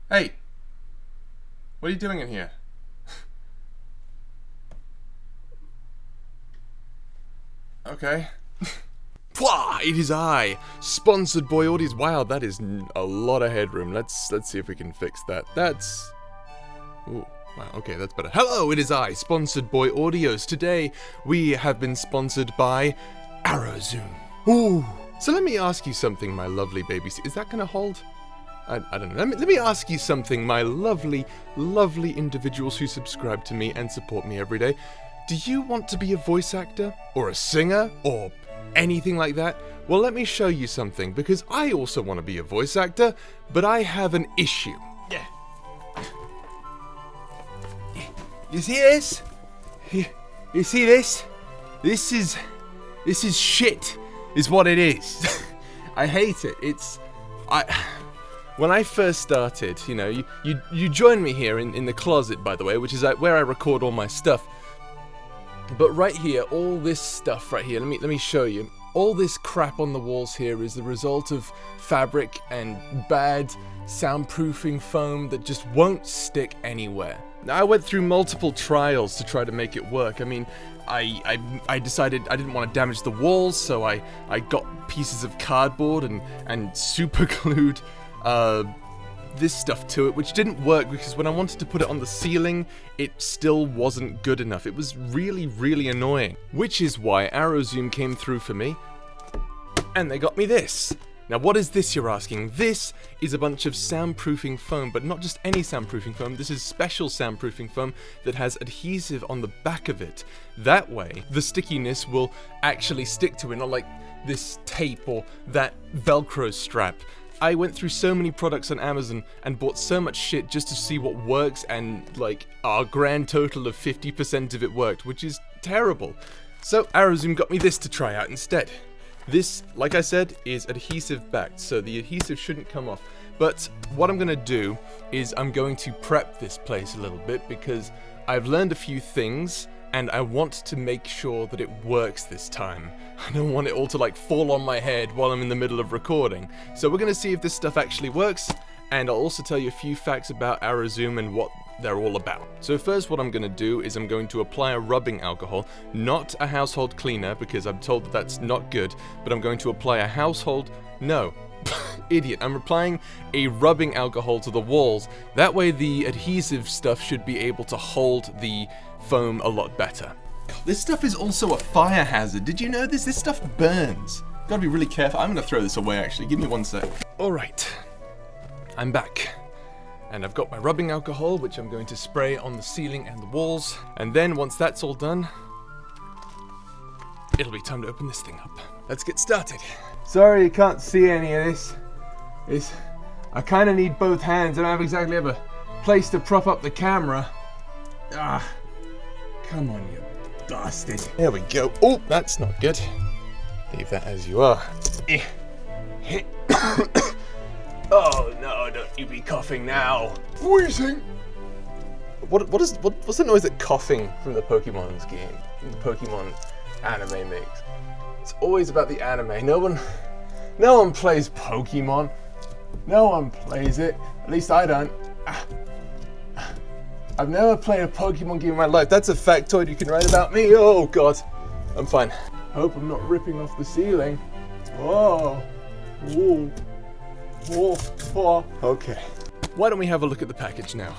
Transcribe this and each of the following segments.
Hey! What are you doing in here? Okay. Pwah! It is I, sponsored by Audios. Wow, that is a lot of headroom. Let's see if we can fix that. That's... Ooh, wow, okay, that's better. Hello, it is I, sponsored by Audios. Today, we have been sponsored by ArrowZoom. Ooh. So let me ask you something, my lovely baby. Is that gonna hold? I don't know. Let me ask you something, my lovely, lovely individuals who subscribe to me and support me every day. Do you want to be a voice actor? Or a singer? Or anything like that? Well, let me show you something, because I also want to be a voice actor, but I have an issue. Yeah. You see this? You see this? This is shit, is what it is. I hate it. When I first started, you know, you joined me here in the closet, by the way, which is where I record all my stuff. But right here, all this stuff right here, let me show you. All this crap on the walls here is the result of fabric and bad soundproofing foam that just won't stick anywhere. Now, I went through multiple trials to try to make it work. I mean, I decided I didn't want to damage the walls, so I got pieces of cardboard and super glued this stuff to it, which didn't work because when I wanted to put it on the ceiling, it still wasn't good enough. It was really, really annoying. Which is why ArrowZoom came through for me, and they got me this. Now, what is this, you're asking? This is a bunch of soundproofing foam, but not just any soundproofing foam. This is special soundproofing foam that has adhesive on the back of it. That way, the stickiness will actually stick to it, not like this tape or that Velcro strap. I went through so many products on Amazon and bought so much shit just to see what works, and like our grand total of 50% of it worked, which is terrible. So ArrowZoom got me this to try out instead. This, like I said, is adhesive backed, so the adhesive shouldn't come off. But what I'm gonna do is I'm going to prep this place a little bit because I've learned a few things and I want to make sure that it works this time. I don't want it all to like fall on my head while I'm in the middle of recording. So we're gonna see if this stuff actually works, and I'll also tell you a few facts about ArrowZoom and what they're all about. So first, what I'm gonna do is I'm going to apply a rubbing alcohol, not a household cleaner because I'm told that that's not good, but I'm going to apply a household, no, idiot, I'm applying a rubbing alcohol to the walls. That way the adhesive stuff should be able to hold the foam a lot better. This stuff is also a fire hazard. Did you know this? This stuff burns. Gotta be really careful. I'm gonna throw this away actually. Give me one sec. Alright. I'm back. And I've got my rubbing alcohol, which I'm going to spray on the ceiling and the walls. And then once that's all done, it'll be time to open this thing up. Let's get started. Sorry you can't see any of this. I kind of need both hands. I don't have exactly a place to prop up the camera. Ah. Come on, you bastard. There we go. Oh, that's not good. Leave that as you are. Oh no, don't you be coughing now. Wheezing. What's the noise that coughing from the Pokemon's game, the Pokemon anime makes? It's always about the anime. No one plays Pokemon. No one plays it. At least I don't. I've never played a Pokemon game in my life. That's a factoid you can write about me. Oh god. I'm fine. Hope I'm not ripping off the ceiling. Oh. Ooh. Oh. Okay. Why don't we have a look at the package now?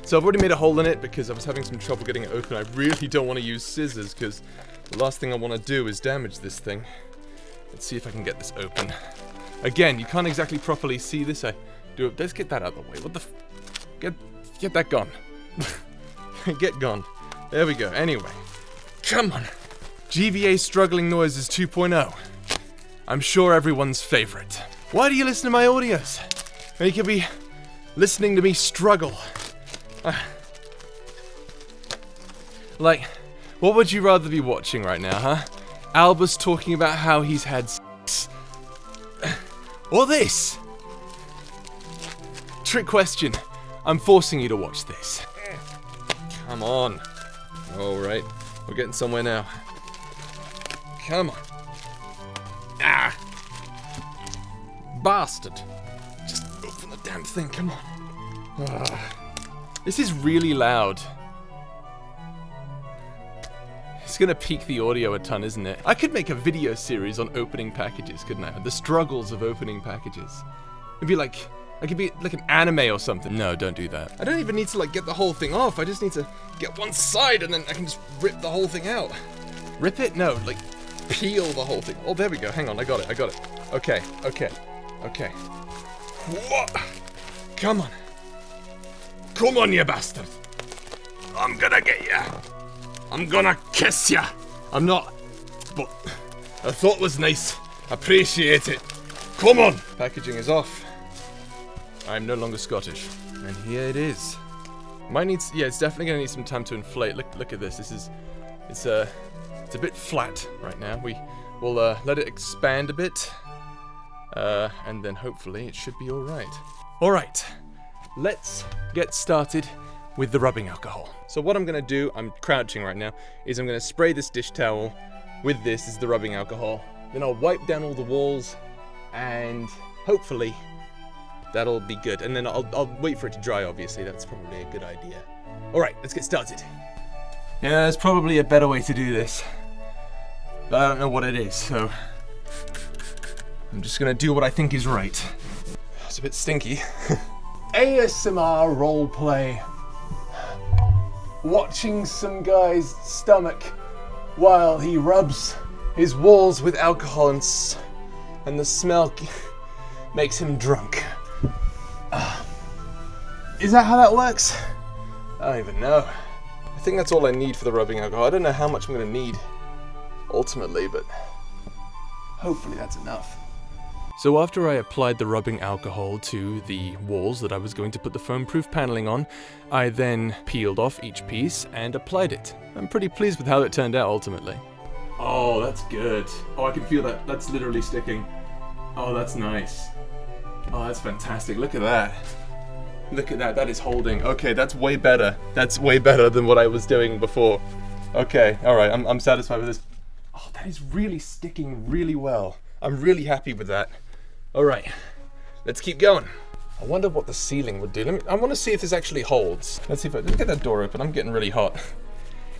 So I've already made a hole in it because I was having some trouble getting it open. I really don't want to use scissors because the last thing I want to do is damage this thing. Let's see if I can get this open. Again, you can't exactly properly see this. Let's get that out of the way. What the get that gone. Get gone. There we go. Anyway. Come on. GBA Struggling Noises 2.0. I'm sure everyone's favorite. Why do you listen to my audios? You could be listening to me struggle. Like, what would you rather be watching right now, huh? Albus talking about how he's had sex. Or this? Trick question. I'm forcing you to watch this. Come on. Alright, we're getting somewhere now. Come on. Ah! Bastard. Just open the damn thing, come on. This is really loud. It's gonna peak the audio a ton, isn't it? I could make a video series on opening packages, couldn't I? The struggles of opening packages. It'd be like, I could be like an anime or something. No, don't do that. I don't even need to like get the whole thing off. I just need to get one side and then I can just rip the whole thing out. Rip it? No, like peel the whole thing. Oh, there we go. Hang on, I got it. Okay. What? Come on. Come on, you bastard. I'm gonna get ya. I'm gonna kiss ya. I'm not, but I thought it was nice. Appreciate it. Come on. Packaging is off. I'm no longer Scottish. And here it is. Might need, yeah, it's definitely gonna need some time to inflate. Look at this. It's a bit flat right now. We'll let it expand a bit. And then hopefully it should be alright. Alright, let's get started with the rubbing alcohol. So what I'm gonna do, I'm crouching right now, is I'm gonna spray this dish towel with this is the rubbing alcohol. Then I'll wipe down all the walls and hopefully that'll be good. And then I'll wait for it to dry, obviously. That's probably a good idea. Alright, let's get started. Yeah, there's probably a better way to do this. But I don't know what it is, so I'm just gonna do what I think is right. It's a bit stinky. ASMR roleplay. Watching some guy's stomach while he rubs his walls with alcohol and the smell makes him drunk. Is that how that works? I don't even know. I think that's all I need for the rubbing alcohol. I don't know how much I'm gonna need ultimately, but hopefully that's enough. So after I applied the rubbing alcohol to the walls that I was going to put the foam-proof paneling on, I then peeled off each piece and applied it. I'm pretty pleased with how it turned out ultimately. Oh, that's good. Oh, I can feel that. That's literally sticking. Oh, that's nice. Oh, that's fantastic. Look at that. Look at that. That is holding. Okay, that's way better. That's way better than what I was doing before. Okay, alright, I'm satisfied with this. Oh, that is really sticking really well. I'm really happy with that. Alright, let's keep going. I wonder what the ceiling would do. I want to see if this actually holds. Let's see if let's get that door open. I'm getting really hot.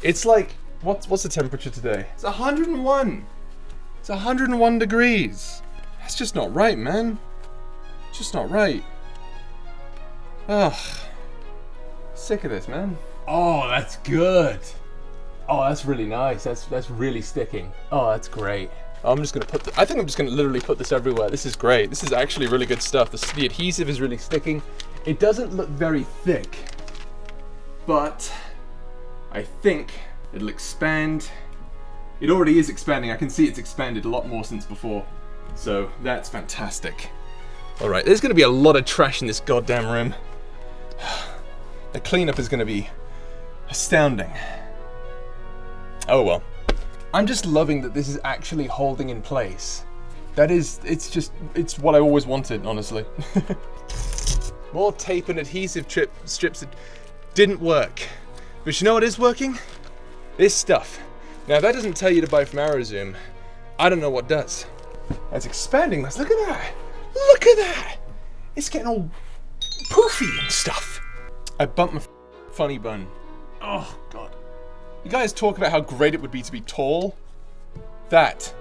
It's like, what's the temperature today? It's 101. It's 101 degrees. That's just not right, man. It's just not right. Ugh. Sick of this, man. Oh, that's good. Oh, that's really nice. That's really sticking. Oh, that's great. I'm just gonna I think I'm just gonna literally put this everywhere. This is great. This is actually really good stuff. The adhesive is really sticking. It doesn't look very thick, but I think it'll expand. It already is expanding. I can see it's expanded a lot more since before. So that's fantastic. All right, there's gonna be a lot of trash in this goddamn room. The cleanup is gonna be astounding. Oh well. I'm just loving that this is actually holding in place. It's what I always wanted, honestly. More tape and adhesive strips that didn't work. But you know what is working? This stuff. Now if that doesn't tell you to buy from ArrowZoom, I don't know what does. It's expanding this, look at that! Look at that! It's getting all poofy and stuff. I bumped my funny bone. Oh god. You guys talk about how great it would be to be tall. That's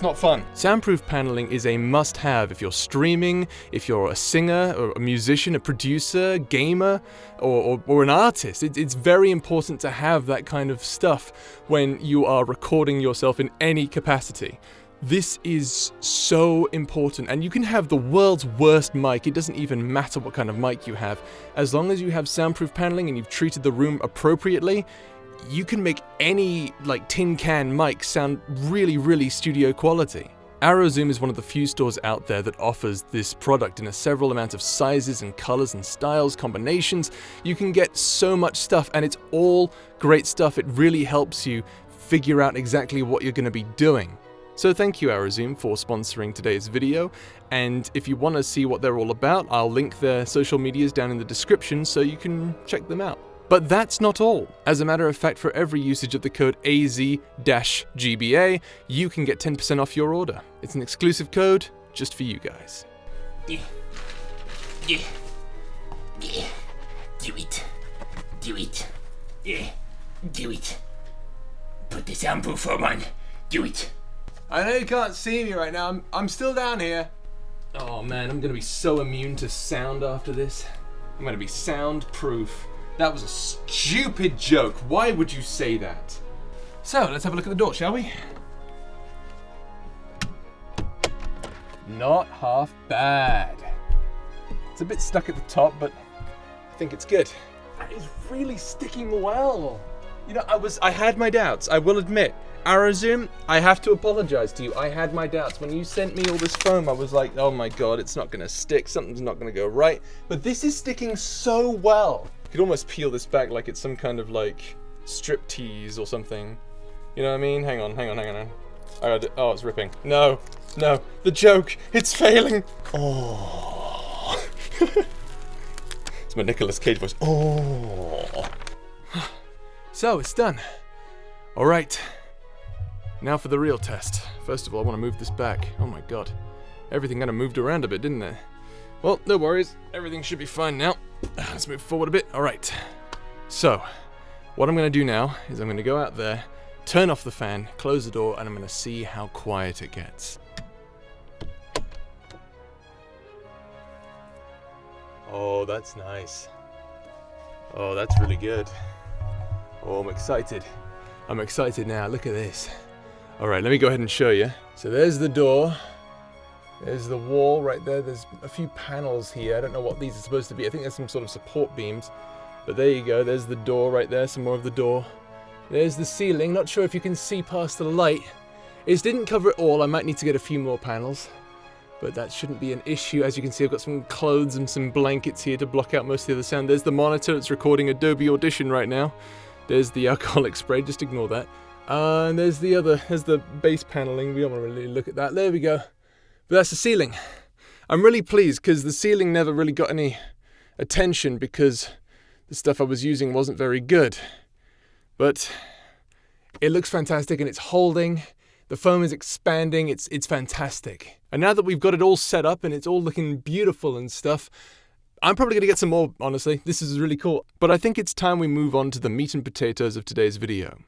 not fun. Soundproof paneling is a must-have if you're streaming, if you're a singer, or a musician, a producer, gamer, or an artist. It's very important to have that kind of stuff when you are recording yourself in any capacity. This is so important, and you can have the world's worst mic. It doesn't even matter what kind of mic you have. As long as you have soundproof paneling and you've treated the room appropriately, you can make any like tin can mic sound really, really studio quality. ArrowZoom is one of the few stores out there that offers this product in a several amount of sizes and colors and styles, combinations. You can get so much stuff and it's all great stuff. It really helps you figure out exactly what you're going to be doing. So thank you ArrowZoom for sponsoring today's video, and if you want to see what they're all about, I'll link their social medias down in the description so you can check them out. But that's not all. As a matter of fact, for every usage of the code AZ-GBA, you can get 10% off your order. It's an exclusive code just for you guys. Do it. Do it. Yeah. Do it. Put the soundproof foam on. Do it. I know you can't see me right now. I'm still down here. Oh man, I'm gonna be so immune to sound after this. I'm gonna be soundproof. That was a stupid joke. Why would you say that? So, let's have a look at the door, shall we? Not half bad. It's a bit stuck at the top, but I think it's good. That is really sticking well. You know, I had my doubts, I will admit. ArrowZoom, I have to apologize to you. I had my doubts. When you sent me all this foam, I was like, oh my god, it's not gonna stick, something's not gonna go right. But this is sticking so well. You could almost peel this back like it's some kind of like strip tease or something. You know what I mean? Hang on. Oh, it's ripping. No, the joke, it's failing. Oh. It's my Nicolas Cage voice. Oh. So, it's done. All right. Now for the real test. First of all, I want to move this back. Oh my god. Everything kind of moved around a bit, didn't it? Well, no worries. Everything should be fine now. Let's move forward a bit. Alright. So, what I'm going to do now is I'm going to go out there, turn off the fan, close the door, and I'm going to see how quiet it gets. Oh, that's nice. Oh, that's really good. Oh, I'm excited. I'm excited now. Look at this. Alright, let me go ahead and show you. So there's the door. There's the wall right there. There's a few panels here. I don't know what these are supposed to be. I think there's some sort of support beams. But there you go. There's the door right there. Some more of the door. There's the ceiling. Not sure if you can see past the light. It didn't cover it all. I might need to get a few more panels. But that shouldn't be an issue. As you can see, I've got some clothes and some blankets here to block out most of the other sound. There's the monitor. It's recording Adobe Audition right now. There's the alcoholic spray. Just ignore that. And there's the base paneling. We don't want to really look at that. There we go. But that's the ceiling. I'm really pleased because the ceiling never really got any attention because the stuff I was using wasn't very good. But it looks fantastic and it's holding. The foam is expanding. It's fantastic. And now that we've got it all set up and it's all looking beautiful and stuff, I'm probably going to get some more, honestly. This is really cool. But I think it's time we move on to the meat and potatoes of today's video.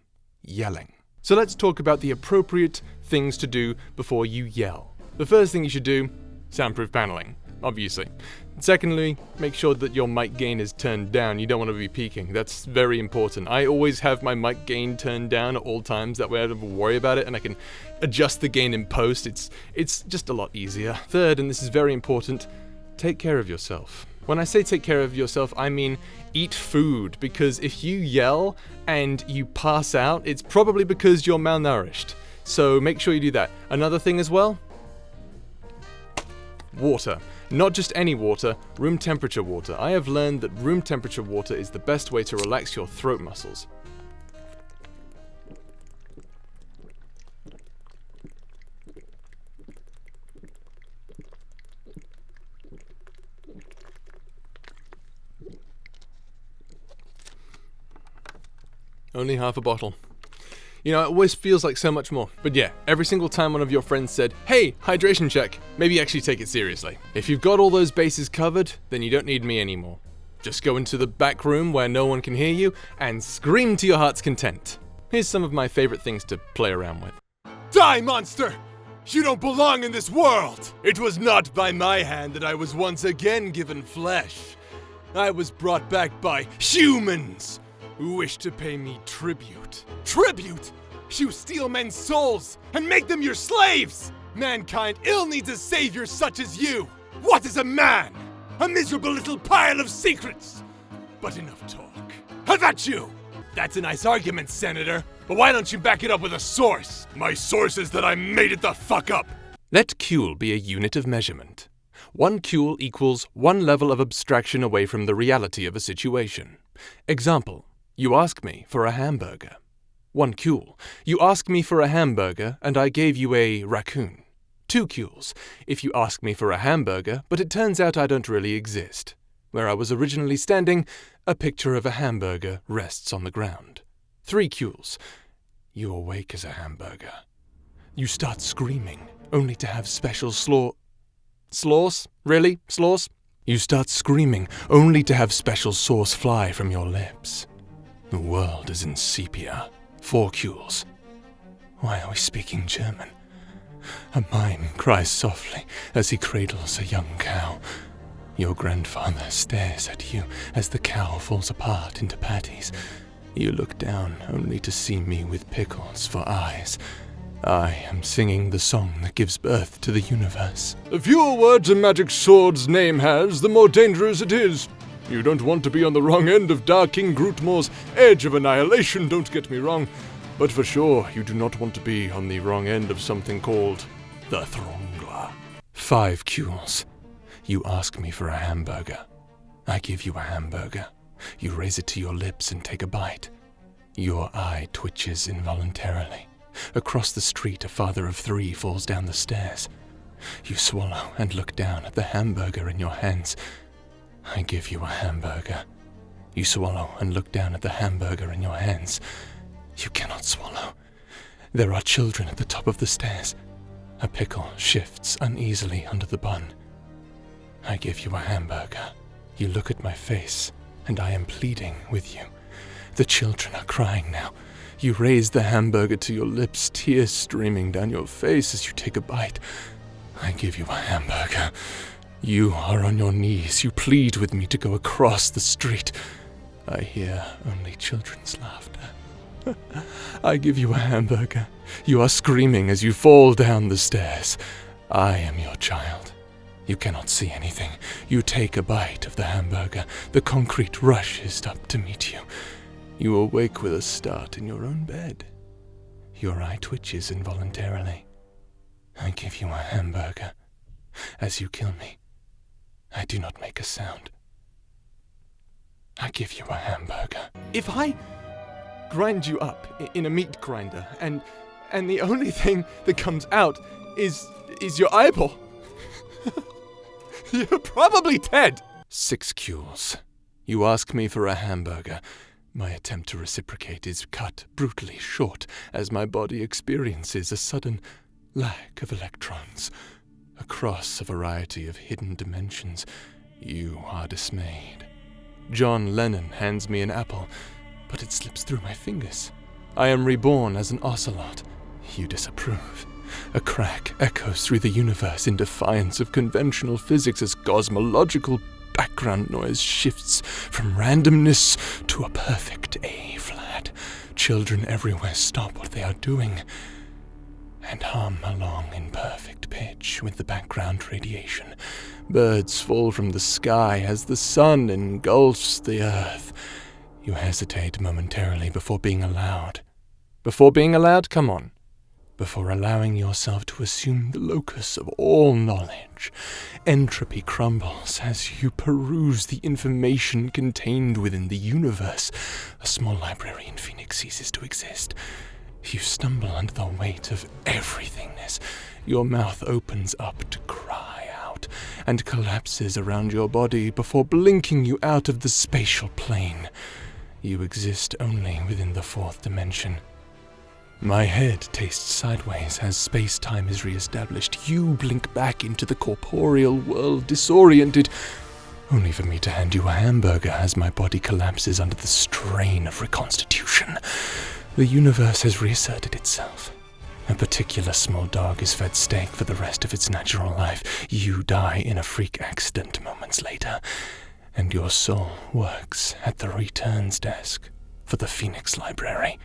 Yelling. So let's talk about the appropriate things to do before you yell. The first thing you should do, soundproof paneling, obviously. Secondly, make sure that your mic gain is turned down. You don't want to be peaking. That's very important. I always have my mic gain turned down at all times. That way I don't worry about it and I can adjust the gain in post. It's just a lot easier. Third, and this is very important, take care of yourself. When I say take care of yourself, I mean eat food, because if you yell and you pass out, it's probably because you're malnourished. So make sure you do that. Another thing as well, water. Not just any water, room temperature water. I have learned that room temperature water is the best way to relax your throat muscles. Only half a bottle. You know, it always feels like so much more. But yeah, every single time one of your friends said, hey, hydration check, maybe actually take it seriously. If you've got all those bases covered, then you don't need me anymore. Just go into the back room where no one can hear you and scream to your heart's content. Here's some of my favorite things to play around with. Die, monster! You don't belong in this world! It was not by my hand that I was once again given flesh. I was brought back by humans who wish to pay me tribute. Tribute? You steal men's souls and make them your slaves! Mankind ill needs a savior such as you! What is a man? A miserable little pile of secrets! But enough talk. How about you? That's a nice argument, Senator, but why don't you back it up with a source? My source is that I made it the fuck up! Let Cule be a unit of measurement. 1 Cule equals 1 level of abstraction away from the reality of a situation. Example. You ask me for a hamburger. 1 Cule. You ask me for a hamburger, and I gave you a raccoon. 2 Cules. If you ask me for a hamburger, but it turns out I don't really exist. Where I was originally standing, a picture of a hamburger rests on the ground. 3 Cules. You awake as a hamburger. You start screaming, only to have special Sloss? Really? Sloss? You start screaming, only to have special sauce fly from your lips. The world is in sepia. 4 cules. Why are we speaking German? A mime cries softly as he cradles a young cow. Your grandfather stares at you as the cow falls apart into patties. You look down only to see me with pickles for eyes. I am singing the song that gives birth to the universe. The fewer words a magic sword's name has, the more dangerous it is. You don't want to be on the wrong end of Dark King Grootmore's edge of annihilation, don't get me wrong. But for sure, you do not want to be on the wrong end of something called the Throngla. 5 cules. You ask me for a hamburger. I give you a hamburger. You raise it to your lips and take a bite. Your eye twitches involuntarily. Across the street, a father of 3 falls down the stairs. You swallow and look down at the hamburger in your hands. I give you a hamburger. You swallow and look down at the hamburger in your hands. You cannot swallow. There are children at the top of the stairs. A pickle shifts uneasily under the bun. I give you a hamburger. You look at my face, and I am pleading with you. The children are crying now. You raise the hamburger to your lips, tears streaming down your face as you take a bite. I give you a hamburger. You are on your knees. You plead with me to go across the street. I hear only children's laughter. I give you a hamburger. You are screaming as you fall down the stairs. I am your child. You cannot see anything. You take a bite of the hamburger. The concrete rushes up to meet you. You awake with a start in your own bed. Your eye twitches involuntarily. I give you a hamburger. As you kill me, I do not make a sound. I give you a hamburger. If I grind you up in a meat grinder, and the only thing that comes out is your eyeball, you're probably dead. 6 cules. You ask me for a hamburger. My attempt to reciprocate is cut brutally short as my body experiences a sudden lack of electrons. Across a variety of hidden dimensions, you are dismayed. John Lennon hands me an apple, but it slips through my fingers. I am reborn as an ocelot. You disapprove. A crack echoes through the universe in defiance of conventional physics as cosmological background noise shifts from randomness to a perfect A-flat. Children everywhere stop what they are doing and hum along in perfect pitch with the background radiation. Birds fall from the sky as the sun engulfs the earth. You hesitate momentarily before being allowed. Before being allowed? Come on. Before allowing yourself to assume the locus of all knowledge. Entropy crumbles as you peruse the information contained within the universe. A small library in Phoenix ceases to exist. You stumble under the weight of everythingness. Your mouth opens up to cry out and collapses around your body before blinking you out of the spatial plane. You exist only within the 4th dimension. My head tastes sideways as space-time is re-established. You blink back into the corporeal world, disoriented, only for me to hand you a hamburger as my body collapses under the strain of reconstitution. The universe has reasserted itself. A particular small dog is fed steak for the rest of its natural life. You die in a freak accident moments later, and your soul works at the returns desk for the Phoenix Library.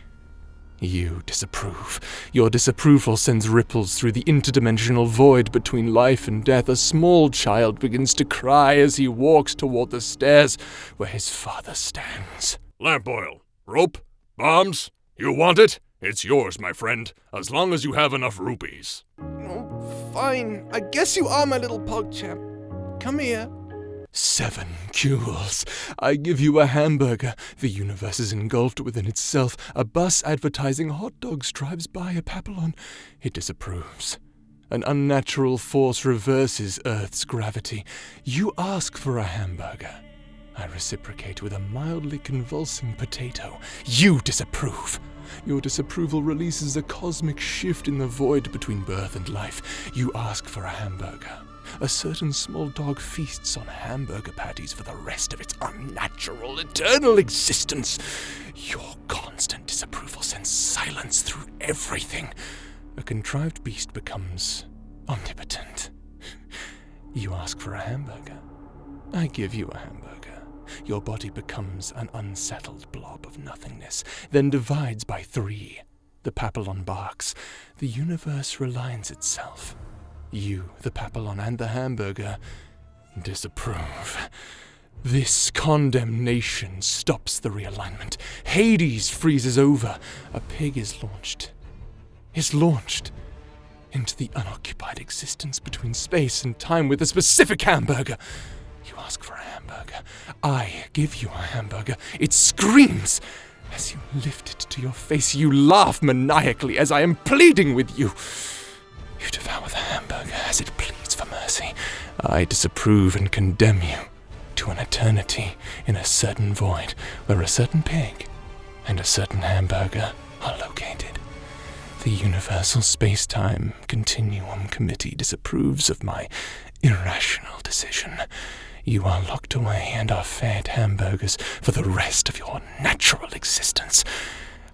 You disapprove. Your disapproval sends ripples through the interdimensional void between life and death. A small child begins to cry as he walks toward the stairs where his father stands. Lamp oil, rope, bombs. You want it? It's yours, my friend, as long as you have enough rupees. Oh, fine. I guess you are my little pug champ. Come here. 7 cules. I give you a hamburger. The universe is engulfed within itself. A bus advertising hot dogs drives by a Papillon. It disapproves. An unnatural force reverses Earth's gravity. You ask for a hamburger. I reciprocate with a mildly convulsing potato. You disapprove. Your disapproval releases a cosmic shift in the void between birth and life. You ask for a hamburger. a certain small dog feasts on hamburger patties for the rest of its unnatural, eternal existence. Your constant disapproval sends silence through everything. A contrived beast becomes omnipotent. You ask for a hamburger. I give you a hamburger. Your body becomes an unsettled blob of nothingness, then divides by 3. The Papillon barks. The universe realigns itself. You, the Papillon, and the hamburger disapprove. This condemnation stops the realignment. Hades freezes over. A pig is launched into the unoccupied existence between space and time with a specific hamburger. You ask for a hamburger. I give you a hamburger. It screams. As you lift it to your face, you laugh maniacally as I am pleading with you. You devour the hamburger as it pleads for mercy. I disapprove and condemn you to an eternity in a certain void where a certain pig and a certain hamburger are located. The Universal Space-Time Continuum Committee disapproves of my irrational decision. You are locked away and are fed hamburgers for the rest of your natural existence.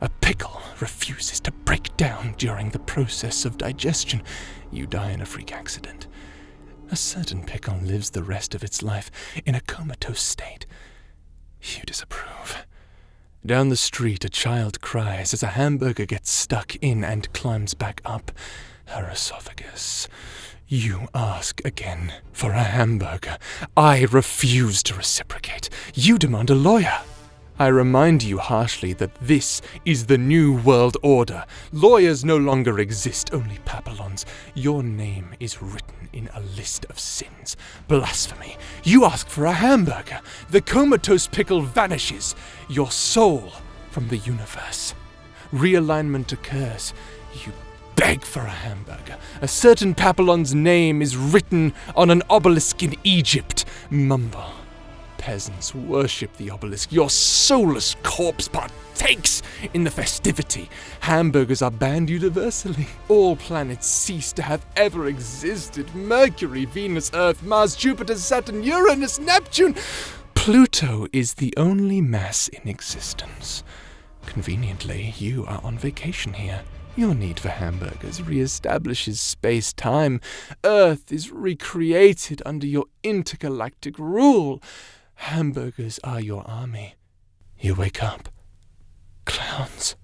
A pickle refuses to break down during the process of digestion. You die in a freak accident. A certain pickle lives the rest of its life in a comatose state. You disapprove. Down the street, a child cries as a hamburger gets stuck in and climbs back up her esophagus. You ask again for a hamburger. I refuse to reciprocate. You demand a lawyer. I remind you harshly that this is the New World Order. Lawyers no longer exist, only Papillons. Your name is written in a list of sins. Blasphemy. You ask for a hamburger. The comatose pickle vanishes. Your soul from the universe. Realignment occurs. You beg for a hamburger. A certain Papillon's name is written on an obelisk in Egypt. Mumble. Peasants worship the obelisk. Your soulless corpse partakes in the festivity. Hamburgers are banned universally. All planets cease to have ever existed. Mercury, Venus, Earth, Mars, Jupiter, Saturn, Uranus, Neptune. Pluto is the only mass in existence. Conveniently, you are on vacation here. Your need for hamburgers reestablishes space-time. Earth is recreated under your intergalactic rule. Hamburgers are your army. You wake up. Clowns.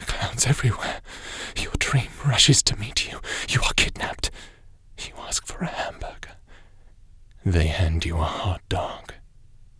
Clowns everywhere. Your dream rushes to meet you. You are kidnapped. You ask for a hamburger. They hand you a hot dog.